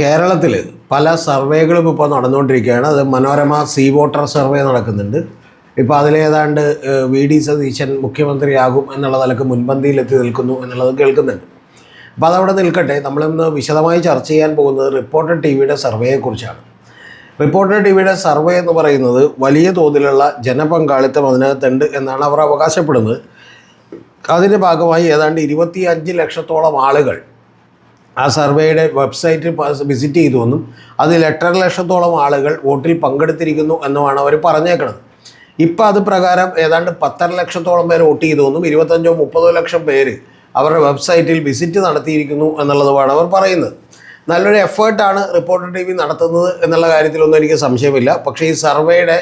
കേരളത്തിൽ പല സർവേകളും ഇപ്പോൾ നടന്നുകൊണ്ടിരിക്കുകയാണ്. അത് മനോരമ സീ വോട്ടർ സർവേ നടക്കുന്നുണ്ട്. ഇപ്പോൾ അതിലേതാണ്ട് വി ഡി സതീശൻ മുഖ്യമന്ത്രിയാകും എന്നുള്ള നിലക്ക് മുൻപന്തിയിലെത്തി നിൽക്കുന്നു എന്നുള്ളത് കേൾക്കുന്നുണ്ട്. അപ്പോൾ അതവിടെ നിൽക്കട്ടെ. നമ്മളിന്ന് വിശദമായി ചർച്ച ചെയ്യാൻ പോകുന്നത് റിപ്പോർട്ടർ ടി വിയുടെ സർവേയെക്കുറിച്ചാണ്. റിപ്പോർട്ടർ ടി വിയുടെ സർവേ എന്ന് പറയുന്നത് വലിയ തോതിലുള്ള ജനപങ്കാളിത്തം അതിനകത്തുണ്ട് എന്നാണ് അവർ അവകാശപ്പെടുന്നത്. അതിൻ്റെ ഭാഗമായി ഏതാണ്ട് 25 ലക്ഷത്തോളം ആളുകൾ ആ സർവേയുടെ വെബ്സൈറ്റ് വിസിറ്റ് ചെയ്തുവെന്നും അതിൽ 8.5 ലക്ഷത്തോളം ആളുകൾ വോട്ടിൽ പങ്കെടുത്തിരിക്കുന്നു എന്നുമാണ് അവർ പറഞ്ഞേക്കുന്നത്. ഇപ്പം അത് പ്രകാരം ഏതാണ്ട് 10.5 ലക്ഷത്തോളം പേര് വോട്ട് ചെയ്തുവെന്നും 25-30 ലക്ഷം പേര് അവരുടെ വെബ്സൈറ്റിൽ വിസിറ്റ് നടത്തിയിരിക്കുന്നു എന്നുള്ളതുമാണ് അവർ പറയുന്നത്. നല്ലൊരു എഫേർട്ടാണ് റിപ്പോർട്ടർ ടി വി നടത്തുന്നത് എന്നുള്ള കാര്യത്തിലൊന്നും എനിക്ക് സംശയമില്ല. പക്ഷേ ഈ സർവേയുടെ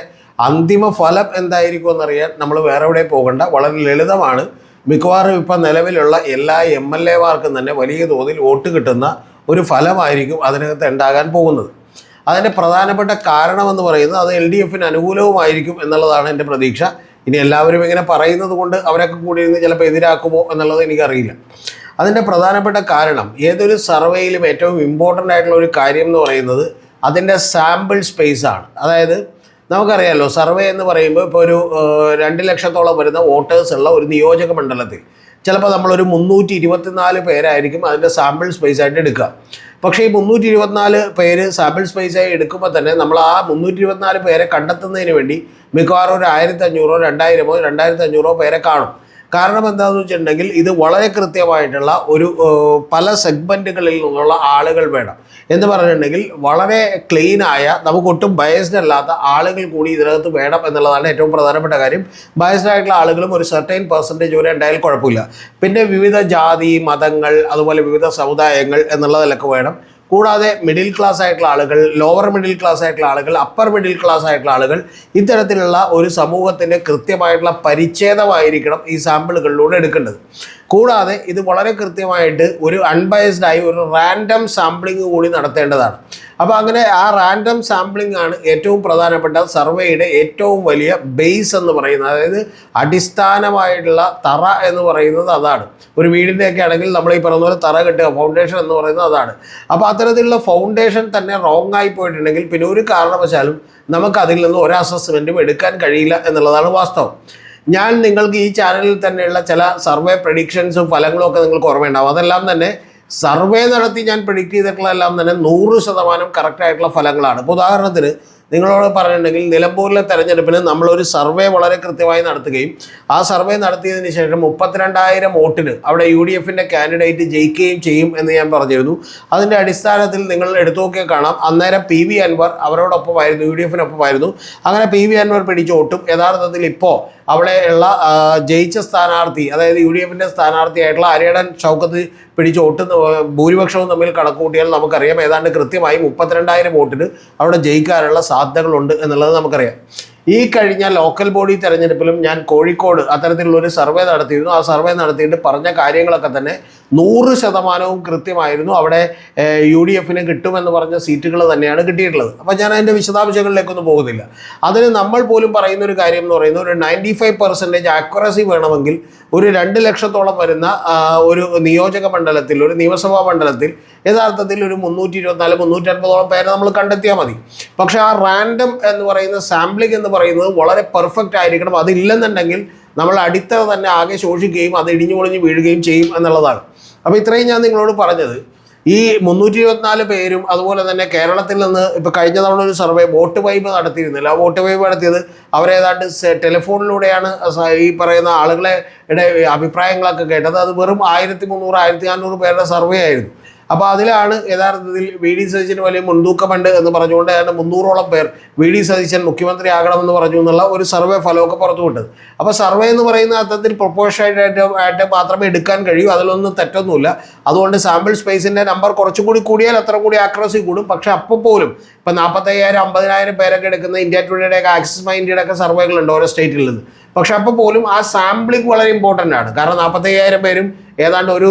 അന്തിമ ഫലം എന്തായിരിക്കും എന്നറിയാൻ നമ്മൾ വേറെ എവിടെ പോകണ്ട. വളരെ ലളിതമാണ്. മിക്കവാറും ഇപ്പം നിലവിലുള്ള എല്ലാ MLA-മാർക്കും തന്നെ വലിയ തോതിൽ വോട്ട് കിട്ടുന്ന ഒരു ഫലമായിരിക്കും അതിനകത്ത് ഉണ്ടാകാൻ പോകുന്നത്. അതിൻ്റെ പ്രധാനപ്പെട്ട കാരണമെന്ന് പറയുന്നത് അത് LDF-ന് അനുകൂലവുമായിരിക്കും എന്നുള്ളതാണ് എൻ്റെ പ്രതീക്ഷ. ഇനി എല്ലാവരും ഇങ്ങനെ പറയുന്നത് കൊണ്ട് അവരൊക്കെ കൂടി ഇരുന്ന് ചിലപ്പോൾ എതിരാക്കുമോ എന്നുള്ളത് എനിക്കറിയില്ല. അതിൻ്റെ പ്രധാനപ്പെട്ട കാരണം ഏതൊരു സർവേയിലും ഏറ്റവും ഇമ്പോർട്ടൻ്റ് ആയിട്ടുള്ള ഒരു കാര്യം എന്ന് പറയുന്നത് അതിൻ്റെ സാമ്പിൾ സ്പേസാണ്. അതായത് നമുക്കറിയാമല്ലോ, സർവേ എന്ന് പറയുമ്പോൾ ഇപ്പോൾ ഒരു 2 ലക്ഷത്തോളം വരുന്ന വോട്ടേഴ്സ് ഉള്ള ഒരു നിയോജക മണ്ഡലത്തിൽ ചിലപ്പോൾ നമ്മളൊരു 324 പേരായിരിക്കും അതിൻ്റെ സാമ്പിൾ സ്പേസായിട്ട് എടുക്കുക. പക്ഷേ ഈ 324 പേര് സാമ്പിൾ സ്പേസായി എടുക്കുമ്പോൾ തന്നെ നമ്മൾ ആ 324 പേരെ കണ്ടെത്തുന്നതിന് വേണ്ടി മിക്കവാറും ഒരു 1500-ഓ 2000-ഓ 2500-ഓ പേരെ കാണും. കാരണം എന്താണെന്ന് വെച്ചിട്ടുണ്ടെങ്കിൽ ഇത് വളരെ കൃത്യമായിട്ടുള്ള ഒരു പല സെഗ്മെൻറ്റുകളിൽ നിന്നുള്ള ആളുകൾ വേണം. എന്ന് പറഞ്ഞിട്ടുണ്ടെങ്കിൽ വളരെ ക്ലീനായ, നമുക്കൊട്ടും ബയസ്ഡ് അല്ലാത്ത ആളുകൾ കൂടി ഇതിനകത്ത് വേണം എന്നുള്ളതാണ് ഏറ്റവും പ്രധാനപ്പെട്ട കാര്യം. ബയസ്ഡ് ആയിട്ടുള്ള ആളുകളും ഒരു സർട്ടൈൻ പെർസെൻറ്റേജ് വരെ ഉണ്ടായാൽ കുഴപ്പമില്ല. പിന്നെ വിവിധ ജാതി, മതങ്ങൾ, അതുപോലെ വിവിധ സമുദായങ്ങൾ എന്നുള്ളതിലൊക്കെ വേണം. കൂടാതെ മിഡിൽ ക്ലാസ് ആയിട്ടുള്ള ആളുകൾ, ലോവർ മിഡിൽ ക്ലാസ് ആയിട്ടുള്ള ആളുകൾ, അപ്പർ മിഡിൽ ക്ലാസ് ആയിട്ടുള്ള ആളുകൾ, ഇത്തരത്തിലുള്ള ഒരു സമൂഹത്തിൻ്റെ കൃത്യമായിട്ടുള്ള പരിച്ഛേദമായിരിക്കണം ഈ സാമ്പിളുകളിലൂടെ എടുക്കേണ്ടത്. കൂടാതെ ഇത് വളരെ കൃത്യമായിട്ട് ഒരു അൺബയസ്ഡായി ഒരു റാൻഡം സാമ്പിളിംഗ് കൂടി നടത്തേണ്ടതാണ്. അപ്പോൾ അങ്ങനെ ആ റാൻഡം സാമ്പിളിംഗ് ആണ് ഏറ്റവും പ്രധാനപ്പെട്ട സർവേയുടെ ഏറ്റവും വലിയ ബേസ് എന്ന് പറയുന്നത്. അതായത് അടിസ്ഥാനമായിട്ടുള്ള തറ എന്ന് പറയുന്നത് അതാണ്. ഒരു വീടിൻ്റെയൊക്കെ ആണെങ്കിൽ നമ്മൾ ഈ പറയുന്ന പോലെ തറ കെട്ടുക, ഫൗണ്ടേഷൻ എന്ന് പറയുന്നത് അതാണ്. അപ്പോൾ അത്തരത്തിലുള്ള ഫൗണ്ടേഷൻ തന്നെ റോങ് ആയി പോയിട്ടുണ്ടെങ്കിൽ പിന്നെ ഒരു കാരണവശാലും നമുക്ക് അതിൽ നിന്ന് ഒരു അസസ്മെൻറ്റും എടുക്കാൻ കഴിയില്ല എന്നുള്ളതാണ് വാസ്തവം. ഞാൻ നിങ്ങൾക്ക് ഈ ചാനലിൽ തന്നെയുള്ള ചില സർവേ പ്രഡിക്ഷൻസും ഫലങ്ങളും ഒക്കെ നിങ്ങൾക്ക് ഓർമ്മയുണ്ടാവും. അതെല്ലാം തന്നെ സർവേ നടത്തി ഞാൻ പ്രിഡിക്റ്റ് ചെയ്തിട്ടുള്ളതെല്ലാം തന്നെ 100% കറക്റ്റായിട്ടുള്ള ഫലങ്ങളാണ്. ഇപ്പോൾ ഉദാഹരണത്തിന് നിങ്ങളോട് പറഞ്ഞിട്ടുണ്ടെങ്കിൽ നിലമ്പൂരിലെ തെരഞ്ഞെടുപ്പിന് നമ്മളൊരു സർവേ വളരെ കൃത്യമായി നടത്തുകയും ആ സർവേ നടത്തിയതിന് ശേഷം 32,000 വോട്ടിന് അവിടെ UDF-ൻ്റെ കാൻഡിഡേറ്റ് ജയിക്കുകയും ചെയ്യും എന്ന് ഞാൻ പറഞ്ഞിരുന്നു. അതിൻ്റെ അടിസ്ഥാനത്തിൽ നിങ്ങൾ എടുത്തു നോക്കിയാൽ കാണാം, അന്നേരം PV അൻവർ അവരോടൊപ്പമായിരുന്നു, UDF-നൊപ്പമായിരുന്നു. അങ്ങനെ PV അൻവർ പിടിച്ച വോട്ടും യഥാർത്ഥത്തിൽ ഇപ്പോൾ അവിടെ ഉള്ള ജയിച്ച സ്ഥാനാർത്ഥി, അതായത് UDF-ൻ്റെ സ്ഥാനാർത്ഥിയായിട്ടുള്ള അരിയടൻ ഷൗക്കത്ത് പിടിച്ച വോട്ട് ഭൂരിപക്ഷവും തമ്മിൽ കണക്കുകൂട്ടിയാൽ നമുക്കറിയാം ഏതാണ്ട് കൃത്യമായി 32,000 വോട്ടിന് അവിടെ ജയിക്കാനുള്ള സാധ്യതകളുണ്ട് എന്നുള്ളത് നമുക്കറിയാം. ഈ കഴിഞ്ഞ ലോക്കൽ ബോഡി തെരഞ്ഞെടുപ്പിലും ഞാൻ കോഴിക്കോട് അത്തരത്തിലുള്ളൊരു സർവേ നടത്തിയിരുന്നു. ആ സർവേ നടത്തിയിട്ട് പറഞ്ഞ കാര്യങ്ങളൊക്കെ തന്നെ 100% കൃത്യമായിരുന്നു. അവിടെ UDF-ന് കിട്ടുമെന്ന് പറഞ്ഞ സീറ്റുകൾ തന്നെയാണ് കിട്ടിയിട്ടുള്ളത്. അപ്പോൾ ഞാൻ അതിൻ്റെ വിശദാംശങ്ങളിലേക്കൊന്നും പോകുന്നില്ല. അതിന് നമ്മൾ പോലും പറയുന്ന ഒരു കാര്യം എന്ന് പറയുന്നത് ഒരു 95% ആക്യുറസി വേണമെങ്കിൽ ഒരു 2 ലക്ഷത്തോളം വരുന്ന ഒരു നിയോജക മണ്ഡലത്തിൽ, ഒരു നിയമസഭാ മണ്ഡലത്തിൽ യഥാർത്ഥത്തിൽ ഒരു 324-350 പേരെ നമ്മൾ കണ്ടെത്തിയാൽ മതി. പക്ഷേ ആ റാൻഡം എന്ന് പറയുന്ന സാമ്പിളിംഗ് എന്ന് പറയുന്നത് വളരെ പെർഫെക്റ്റ് ആയിരിക്കണം. അതില്ലെന്നുണ്ടെങ്കിൽ നമ്മൾ അടിത്തറ തന്നെ ആകെ ശോഷിക്കുകയും അത് ഇടിഞ്ഞു പൊളിഞ്ഞ് വീഴുകയും ചെയ്യും എന്നുള്ളതാണ്. അപ്പോൾ ഇത്രയും ഞാൻ നിങ്ങളോട് പറഞ്ഞത്. ഈ 324 പേരും അതുപോലെ തന്നെ കേരളത്തിൽ നിന്ന് ഇപ്പോൾ കഴിഞ്ഞ തവണ ഒരു സർവേ വോട്ട് വൈബ് നടത്തിയിരുന്നില്ല. ആ വോട്ട് വൈബ് നടത്തിയത് അവരേതാണ്ട് ടെലിഫോണിലൂടെയാണ് ഈ പറയുന്ന ആളുകളുടെ അഭിപ്രായങ്ങളൊക്കെ കേട്ടത്. അത് വെറും 1300-1400 പേരുടെ സർവേ ആയിരുന്നു. അപ്പോൾ അതിലാണ് യഥാർത്ഥത്തിൽ വി ഡി സതീശന് വലിയ മുൻതൂക്കമുണ്ട് എന്ന് പറഞ്ഞുകൊണ്ട് ഏതാണ്ട് 300ഓളം പേർ വി ഡി സതീശൻ മുഖ്യമന്ത്രി ആകണമെന്ന് പറഞ്ഞു എന്നുള്ള ഒരു സർവേ ഫലമൊക്കെ പുറത്തുവിട്ടത്. അപ്പോൾ സർവേ എന്ന് പറയുന്ന അർത്ഥത്തിൽ പ്രൊപ്പോർഷനായിട്ട് മാത്രമേ എടുക്കാൻ കഴിയൂ. അതിലൊന്നും തെറ്റൊന്നുമില്ല. അതുകൊണ്ട് സാമ്പിൾ സ്പേസിൻ്റെ നമ്പർ കുറച്ചും കൂടി കൂടിയാൽ അത്ര കൂടി ആക്യുറസി കൂടും. പക്ഷേ അപ്പോൾ പോലും ഇപ്പോൾ 45,000-50,000 പേരൊക്കെ എടുക്കുന്ന ഇന്ത്യ ടുഡേയുടെയൊക്കെ ആക്സിസ് മൈ ഇന്ത്യയുടെയൊക്കെ സർവേകളുണ്ട് ഓരോ സ്റ്റേറ്റിൽ നിന്ന്. പക്ഷെ അപ്പോൾ പോലും ആ സാമ്പിളിംഗ് വളരെ ഇമ്പോർട്ടൻ്റ് ആണ്. കാരണം 45,000 പേരും ഏതാണ്ട് ഒരു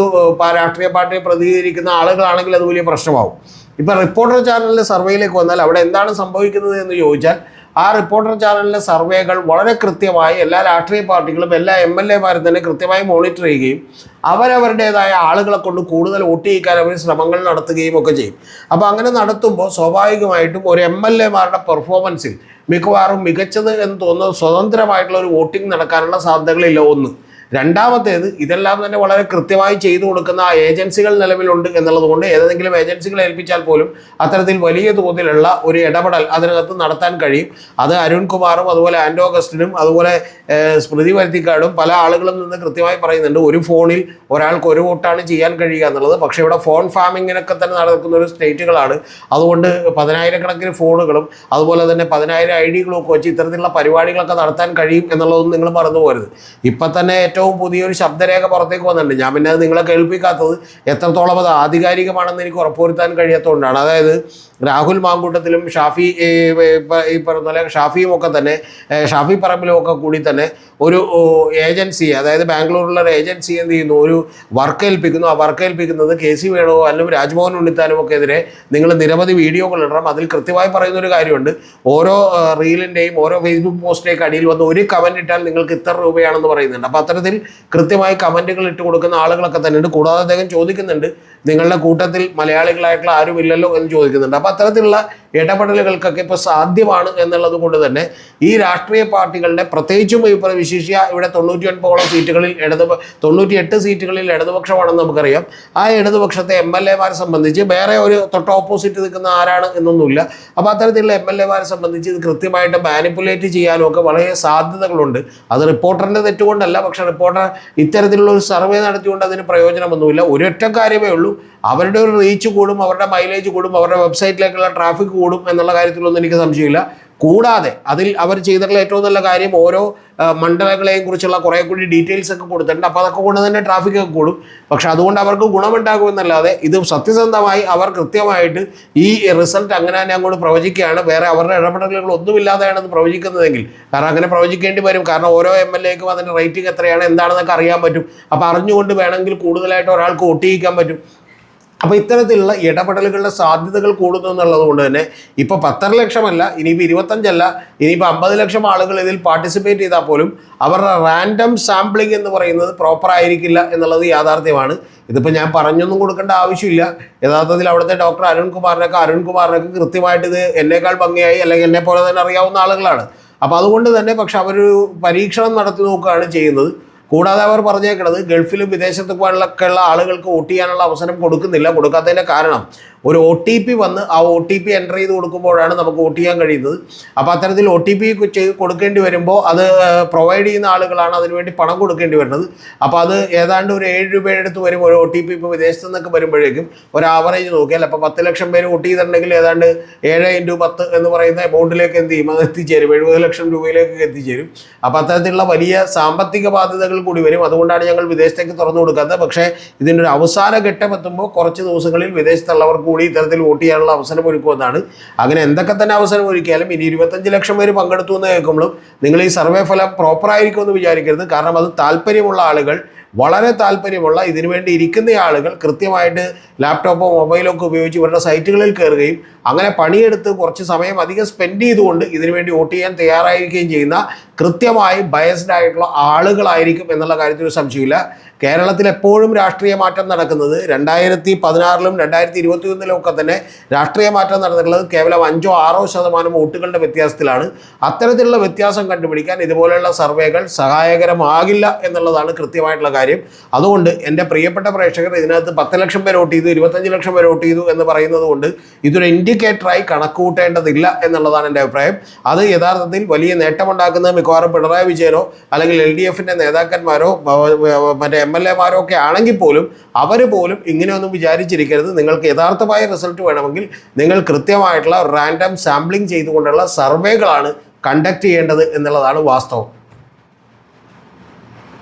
രാഷ്ട്രീയ പാർട്ടിയെ പ്രതിനിധീകരിക്കുന്ന ആളുകളാണെങ്കിൽ അത് വലിയ പ്രശ്നമാവും. ഇപ്പോൾ റിപ്പോർട്ടർ ചാനലിൻ്റെ സർവേയിലേക്ക് വന്നാൽ അവിടെ എന്താണ് സംഭവിക്കുന്നത് എന്ന് ചോദിച്ചാൽ ആ റിപ്പോർട്ടർ ചാനലിലെ സർവേകൾ വളരെ കൃത്യമായി എല്ലാ രാഷ്ട്രീയ പാർട്ടികളും എല്ലാ MLA-മാരും തന്നെ കൃത്യമായി മോണിറ്റർ ചെയ്യുകയും അവരവരുടേതായ ആളുകളെ കൊണ്ട് കൂടുതൽ വോട്ട് ചെയ്യിക്കാൻ അവർ ശ്രമങ്ങൾ നടത്തുകയും ഒക്കെ ചെയ്യും. അപ്പോൾ അങ്ങനെ നടത്തുമ്പോൾ സ്വാഭാവികമായിട്ടും ഒരു MLA-മാരുടെ പെർഫോമൻസിൽ മിക്കവാറും മികച്ചത് എന്ന് തോന്നുന്നത് സ്വതന്ത്രമായിട്ടുള്ള ഒരു വോട്ടിംഗ് നടക്കാനുള്ള സാധ്യതകളില്ല. ഒന്ന്. രണ്ടാമത്തേത്, ഇതെല്ലാം തന്നെ വളരെ കൃത്യമായി ചെയ്തു കൊടുക്കുന്ന ആ ഏജൻസികൾ നിലവിലുണ്ട് എന്നുള്ളത് കൊണ്ട് ഏതെങ്കിലും ഏജൻസികളെ ഏൽപ്പിച്ചാൽ പോലും അത്തരത്തിൽ വലിയ തോതിലുള്ള ഒരു ഇടപെടൽ അതിനകത്ത് നടത്താൻ കഴിയും. അത് അരുൺകുമാറും അതുപോലെ ആൻഡോ അഗസ്റ്റിനും അതുപോലെ സ്മൃതി പരുത്തിക്കാടും പല ആളുകളും നിന്ന് കൃത്യമായി പറയുന്നുണ്ട്, ഒരു ഫോണിൽ ഒരാൾക്ക് ഒരു വോട്ടാണ് ചെയ്യാൻ കഴിയുക എന്നുള്ളത്. പക്ഷേ ഇവിടെ ഫോൺ ഫാമിങ്ങിനൊക്കെ തന്നെ നടക്കുന്ന ഒരു സ്റ്റേറ്റുകളാണ്. അതുകൊണ്ട് 10,000-കണക്കിന് ഫോണുകളും അതുപോലെ തന്നെ 10,000 ID-കളും ഒക്കെ വെച്ച് ഇത്തരത്തിലുള്ള പരിപാടികളൊക്കെ നടത്താൻ കഴിയും എന്നുള്ളതൊന്നും നിങ്ങൾ മറന്നു പോകരുത്. ഇപ്പം തന്നെ ഏറ്റവും പുതിയൊരു ശബ്ദരേഖ പുറത്തേക്ക് വന്നിട്ടുണ്ട്. ഞാൻ പിന്നെ അത് നിങ്ങളെ കേൾപ്പിക്കാത്തത് എത്രത്തോളം അത് ആധികാരികമാണെന്ന് എനിക്ക് ഉറപ്പുവരുത്താൻ കഴിയാത്തതുകൊണ്ടാണ്. അതായത് രാഹുൽ മാങ്കൂട്ടത്തിലും ഈ പറഞ്ഞ പോലെ ഷാഫിയും ഒക്കെ തന്നെ ഷാഫി പറമ്പിലും ഒക്കെ കൂടി തന്നെ ഒരു ഏജൻസി, അതായത് ബാംഗ്ലൂരിലുള്ള ഒരു ഏജൻസി എന്ത് ചെയ്യുന്നു, ഒരു വർക്ക് ഏൽപ്പിക്കുന്നു. ആ വർക്ക് ഏൽപ്പിക്കുന്നത് KC വേണുഗോപാലിനും രാജ്മോഹൻ ഉണ്ണിത്താനും ഒക്കെ എതിരെ നിങ്ങൾ നിരവധി വീഡിയോകൾ ഇടണം. അതിൽ കൃത്യമായി പറയുന്ന ഒരു കാര്യമുണ്ട്, ഓരോ റീലിൻ്റെയും ഓരോ ഫേസ്ബുക്ക് പോസ്റ്റിലേക്ക് അടിയിൽ വന്ന് ഒരു കമൻറ്റ് ഇട്ടാൽ നിങ്ങൾക്ക് ഇത്ര രൂപയാണെന്ന് പറയുന്നുണ്ട്. അപ്പോൾ അത്തരത്തിൽ കൃത്യമായി കമൻറ്റുകൾ ഇട്ട് കൊടുക്കുന്ന ആളുകളൊക്കെ തന്നെയുണ്ട്. കൂടാതെ അദ്ദേഹം ചോദിക്കുന്നുണ്ട്, നിങ്ങളുടെ കൂട്ടത്തിൽ മലയാളികളായിട്ടുള്ള ആരുമില്ലല്ലോ എന്ന് ചോദിക്കുന്നുണ്ട്. അപ്പോൾ അത്തരത്തിലുള്ള ഇടപെടലുകൾക്കൊക്കെ ഇപ്പോൾ സാധ്യമാണ് എന്നുള്ളത് കൊണ്ട് തന്നെ ഈ രാഷ്ട്രീയ പാർട്ടികളുടെ പ്രത്യേകിച്ചും ഇപ്പോൾ വിശിഷ്യ ഇവിടെ 99 സീറ്റുകളിൽ 98 സീറ്റുകളിൽ ഇടതുപക്ഷമാണെന്ന് നമുക്കറിയാം. ആ ഇടതുപക്ഷത്തെ MLA-മാരെ സംബന്ധിച്ച് വേറെ ഒരു തൊട്ട് ഓപ്പോസിറ്റ് നിൽക്കുന്ന ആരാണ് എന്നൊന്നുമില്ല. അപ്പോൾ അത്തരത്തിലുള്ള MLA-മാരെ സംബന്ധിച്ച് ഇത് കൃത്യമായിട്ട് മാനിപ്പുലേറ്റ് ചെയ്യാനും ഒക്കെ വളരെ സാധ്യതകളുണ്ട്. അത് റിപ്പോർട്ടറിൻ്റെ തെറ്റുകൊണ്ടല്ല, പക്ഷേ റിപ്പോർട്ടർ ഇത്തരത്തിലുള്ള ഒരു സർവേ നടത്തിക്കൊണ്ട് അതിന് പ്രയോജനമൊന്നുമില്ല. ഒരൊറ്റ കാര്യമേ ഉള്ളൂ, അവരുടെ ഒരു റീച്ച് കൂടും, അവരുടെ മൈലേജ് കൂടും, അവരുടെ വെബ്സൈറ്റിലേക്കുള്ള ട്രാഫിക് കൂടും എന്നുള്ള കാര്യത്തിലൊന്നും എനിക്ക് സംശയമില്ല. കൂടാതെ അതിൽ അവർ ചെയ്തിട്ടുള്ള ഏറ്റവും നല്ല കാര്യം ഓരോ മണ്ഡലങ്ങളെയും കുറിച്ചുള്ള കുറേ കൂടി ഡീറ്റെയിൽസ് ഒക്കെ കൊടുത്തിട്ടുണ്ട്. അപ്പോൾ അതൊക്കെ കൊണ്ട് തന്നെ ട്രാഫിക് ഒക്കെ കൂടും. പക്ഷെ അതുകൊണ്ട് അവർക്ക് ഗുണമുണ്ടാകുമെന്നല്ലാതെ ഇത് സത്യസന്ധമായി അവർ കൃത്യമായിട്ട് ഈ റിസൾട്ട് അങ്ങനെ തന്നെ അങ്ങോട്ട് പ്രവചിക്കുകയാണ്, വേറെ അവരുടെ ഇടപെടലുകൾ ഒന്നുമില്ലാതെയാണ് അത് പ്രവചിക്കുന്നതെങ്കിൽ, കാരണം അങ്ങനെ പ്രവചിക്കേണ്ടി വരും. കാരണം ഓരോ MLA-ക്കും അതിൻ്റെ റേറ്റിംഗ് എത്രയാണ് എന്താണെന്നൊക്കെ അറിയാൻ പറ്റും. അപ്പോൾ അറിഞ്ഞുകൊണ്ട് വേണമെങ്കിൽ കൂടുതലായിട്ട് ഒരാൾക്ക് വോട്ട് ചെയ്യിക്കാൻ പറ്റും. അപ്പോൾ ഇത്തരത്തിലുള്ള ഇടപെടലുകളുടെ സാധ്യതകൾ കൂടുന്നു എന്നുള്ളത് കൊണ്ട് തന്നെ ഇപ്പോൾ 10.5 ലക്ഷമല്ല, ഇനിയിപ്പോൾ 25 അല്ല, ഇനിയിപ്പോൾ 50 ലക്ഷം ആളുകൾ ഇതിൽ പാർട്ടിസിപ്പേറ്റ് ചെയ്താൽ പോലും അവരുടെ റാൻഡം സാമ്പിളിംഗ് എന്ന് പറയുന്നത് പ്രോപ്പർ ആയിരിക്കില്ല എന്നുള്ളത് യാഥാർത്ഥ്യമാണ്. ഇതിപ്പോൾ ഞാൻ പറഞ്ഞൊന്നും കൊടുക്കേണ്ട ആവശ്യമില്ല. യഥാർത്ഥത്തിൽ അവിടുത്തെ ഡോക്ടർ അരുൺകുമാറിനൊക്കെ കൃത്യമായിട്ട് ഇത് എന്നേക്കാൾ ഭംഗിയായി അല്ലെങ്കിൽ എന്നെ പോലെ തന്നെ അറിയാവുന്ന ആളുകളാണ്. അപ്പോൾ അതുകൊണ്ട് തന്നെ പക്ഷെ അവരൊരു പരീക്ഷണം നടത്തി നോക്കുകയാണ് ചെയ്യുന്നത്. കൂടാതെ അവർ പറഞ്ഞേക്കുന്നത് ഗൾഫിലും വിദേശത്തൊക്കെയുള്ള ആളുകൾക്ക് വോട്ട് ചെയ്യാനുള്ള അവസരം കൊടുക്കാത്തതിൻ്റെ കാരണം ഒരു OTP വന്ന് ആ OTP എൻ്റർ ചെയ്ത് കൊടുക്കുമ്പോഴാണ് നമുക്ക് വോട്ട് ചെയ്യാൻ കഴിയുന്നത്. അപ്പോൾ അത്തരത്തിൽ OTP കൊടുക്കേണ്ടി വരുമ്പോൾ അത് പ്രൊവൈഡ് ചെയ്യുന്ന ആളുകളാണ് അതിനുവേണ്ടി പണം കൊടുക്കേണ്ടി വരുന്നത്. അപ്പോൾ അത് ഏതാണ്ട് ഒരു 7 രൂപയുടെ അടുത്ത് വരും ഒരു OTP. ഇപ്പോൾ വിദേശത്ത് നിന്നൊക്കെ വരുമ്പോഴേക്കും ഒരു ആവറേജ് നോക്കിയാൽ അപ്പോൾ 10 ലക്ഷം പേര് വോട്ട് ചെയ്തിട്ടുണ്ടെങ്കിൽ ഏതാണ്ട് 7 × 10 എന്ന് പറയുന്ന എമൗണ്ടിലേക്ക് എന്ത് ചെയ്യും, അത് എത്തിച്ചേരും, 70 ലക്ഷം രൂപയിലേക്ക് എത്തിച്ചേരും. അപ്പോൾ അത്തരത്തിലുള്ള വലിയ സാമ്പത്തിക ബാധ്യതകൾ കൂടി വരും. അതുകൊണ്ടാണ് ഞങ്ങൾ വിദേശത്തേക്ക് തുറന്നു കൊടുക്കാത്തത്. പക്ഷേ ഇതിൻ്റെ ഒരു അവസാന ഘട്ടം എത്തുമ്പോൾ കുറച്ച് ദിവസങ്ങളിൽ വിദേശത്തുള്ളവർ കൂടി ഇത്തരത്തിൽ വോട്ട് ചെയ്യാനുള്ള അവസരം ഒരുക്കുമെന്നാണ്. അങ്ങനെ എന്തൊക്കെ തന്നെ അവസരം ഒരുക്കിയാലും ഇനി 25 ലക്ഷം പേര് പങ്കെടുത്തു എന്ന് കേൾക്കുമ്പോഴും നിങ്ങൾ ഈ സർവേ ഫലം പ്രോപ്പറായിരിക്കുമെന്ന് വിചാരിക്കരുത്. കാരണം അത് താല്പര്യമുള്ള ആളുകൾ, വളരെ താല്പര്യമുള്ള ഇതിനുവേണ്ടി ഇരിക്കുന്ന ആളുകൾ കൃത്യമായിട്ട് ലാപ്ടോപ്പോ മൊബൈലോ ഒക്കെ ഉപയോഗിച്ച് ഇവരുടെ സൈറ്റുകളിൽ കയറുകയും അങ്ങനെ പണിയെടുത്ത് കുറച്ച് സമയം അധികം സ്പെൻഡ് ചെയ്തുകൊണ്ട് ഇതിനുവേണ്ടി വോട്ട് ചെയ്യാൻ തയ്യാറായിരിക്കുകയും ചെയ്യുന്ന കൃത്യമായി ബയസ്ഡ് ആയിട്ടുള്ള ആളുകളായിരിക്കും എന്നുള്ള കാര്യത്തിൽ ഒരു സംശയമില്ല. കേരളത്തിൽ എപ്പോഴും രാഷ്ട്രീയ മാറ്റം നടക്കുന്നത് 2016-ലും 2021-ലും ഒക്കെ തന്നെ രാഷ്ട്രീയ മാറ്റം നടന്നിട്ടുള്ളത് കേവലം 5-6% വോട്ടുകളുടെ വ്യത്യാസത്തിലാണ്. അത്തരത്തിലുള്ള വ്യത്യാസം കണ്ടുപിടിക്കാൻ ഇതുപോലെയുള്ള സർവേകൾ സഹായകരമാകില്ല എന്നുള്ളതാണ് കൃത്യമായിട്ടുള്ള കാര്യം. അതുകൊണ്ട് എൻ്റെ പ്രിയപ്പെട്ട പ്രേക്ഷകർ, ഇതിനകത്ത് 10 ലക്ഷം പേര് വോട്ട് ചെയ്തു, 25 ലക്ഷം പേര് വോട്ട് ചെയ്തു എന്ന് പറയുന്നത് കൊണ്ട് ഇതൊരു ഇൻഡിക്കേറ്ററായി കണക്കുകൂട്ടേണ്ടതില്ല എന്നുള്ളതാണ് എൻ്റെ അഭിപ്രായം. അത് യഥാർത്ഥത്തിൽ വലിയ നേട്ടമുണ്ടാക്കുന്നത് മിക്കവാറും പിണറായി വിജയനോ അല്ലെങ്കിൽ LDF-ൻ്റെ നേതാക്കന്മാരോ മറ്റേ MLA-മാരോ ഒക്കെ ആണെങ്കിൽ പോലും അവർ പോലും ഇങ്ങനെയൊന്നും വിചാരിച്ചിരിക്കരുത്. നിങ്ങൾക്ക് യഥാർത്ഥമായ റിസൾട്ട് വേണമെങ്കിൽ നിങ്ങൾ കൃത്യമായിട്ടുള്ള റാൻഡം സാമ്പിളിംഗ് ചെയ്തുകൊണ്ടുള്ള സർവേകളാണ് കണ്ടക്ട് ചെയ്യേണ്ടത് എന്നുള്ളതാണ് വാസ്തവം.